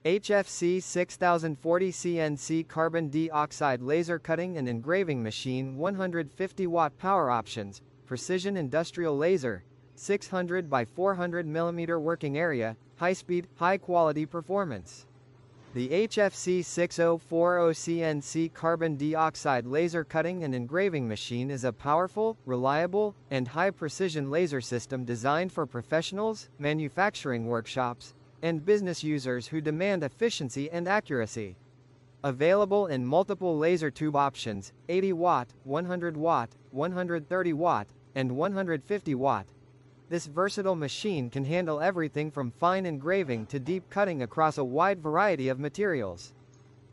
HFC6040 CNC carbon dioxide laser cutting and engraving machine, 150-watt power options, precision industrial laser, 600 by 400 mm working area, high-speed, high-quality performance. The HFC6040 CNC carbon dioxide laser cutting and engraving machine is a powerful, reliable, and high-precision laser system designed for professionals, manufacturing workshops, and business users who demand efficiency and accuracy. Available in multiple laser tube options, 80 watt, 100 watt, 130 watt, and 150 watt. This versatile machine can handle everything from fine engraving to deep cutting across a wide variety of materials.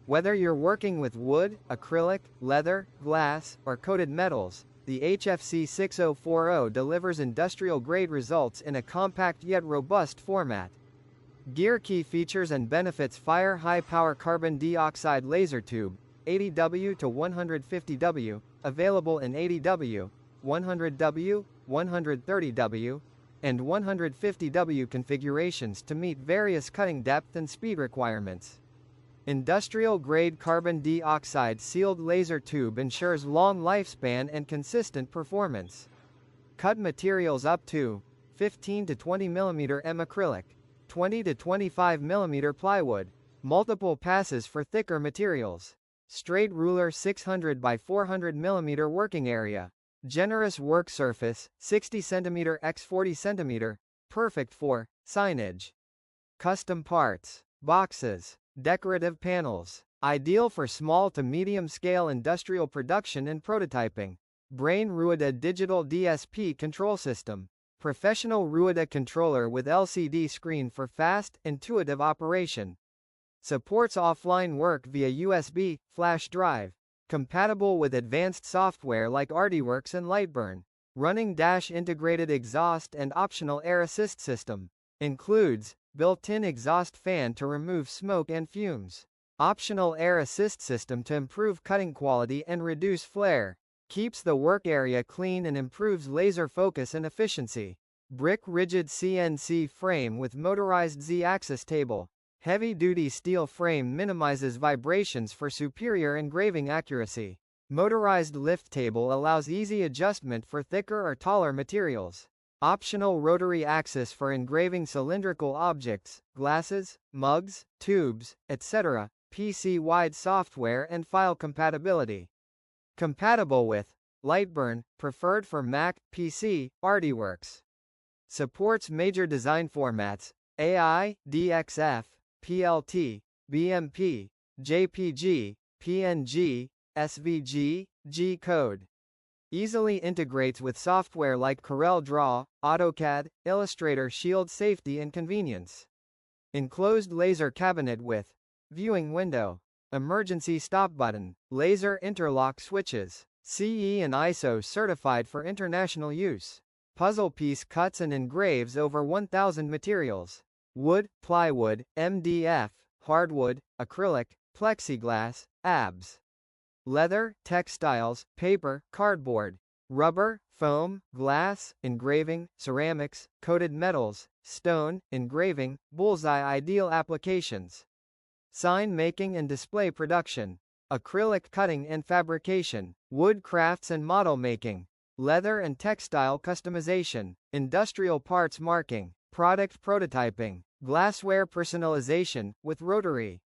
Whether you're working with wood, acrylic, leather, glass, or coated metals, the HFC6040 delivers industrial-grade results in a compact yet robust format. Gear key features and benefits: fire high-power carbon dioxide laser tube, 80W to 150W, available in 80W, 100W, 130W, and 150W configurations to meet various cutting depth and speed requirements. Industrial-grade carbon dioxide sealed laser tube ensures long lifespan and consistent performance. Cut materials up to 15 to 20 mm acrylic, 20 to 25 mm plywood, multiple passes for thicker materials. Straight ruler, 600 by 400 mm working area. Generous work surface, 60 cm x 40 cm, perfect for signage. Custom parts, boxes, decorative panels, ideal for small to medium scale industrial production and prototyping. Brain Rueda digital DSP control system. Professional Rueda controller with LCD screen for fast, intuitive operation. Supports offline work via USB, flash drive. Compatible with advanced software like ArtWorks and Lightburn. Running integrated exhaust and optional air assist system. Includes built-in exhaust fan to remove smoke and fumes. Optional air assist system to improve cutting quality and reduce flare. Keeps the work area clean and improves laser focus and efficiency. Brick rigid CNC frame with motorized Z-axis table. Heavy-duty steel frame minimizes vibrations for superior engraving accuracy. Motorized lift table allows easy adjustment for thicker or taller materials. Optional rotary axis for engraving cylindrical objects, glasses, mugs, tubes, etc. PC-wide software and file compatibility. Compatible with Lightburn, preferred for Mac, PC, ArtWorks. Supports major design formats: AI, DXF, PLT, BMP, JPG, PNG, SVG, G-code. Easily integrates with software like CorelDRAW, AutoCAD, Illustrator. Shield safety and convenience. Enclosed laser cabinet with viewing window. Emergency stop button, laser interlock switches, CE and ISO certified for international use. Puzzle piece cuts and engraves over 1,000 materials. Wood, plywood, MDF, hardwood, acrylic, plexiglass, ABS. Leather, textiles, paper, cardboard. Rubber, foam, glass, engraving, ceramics, coated metals, stone, engraving, bullseye. Ideal applications: sign making and display production, acrylic cutting and fabrication, wood crafts and model making, leather and textile customization, industrial parts marking, product prototyping, glassware personalization, with rotary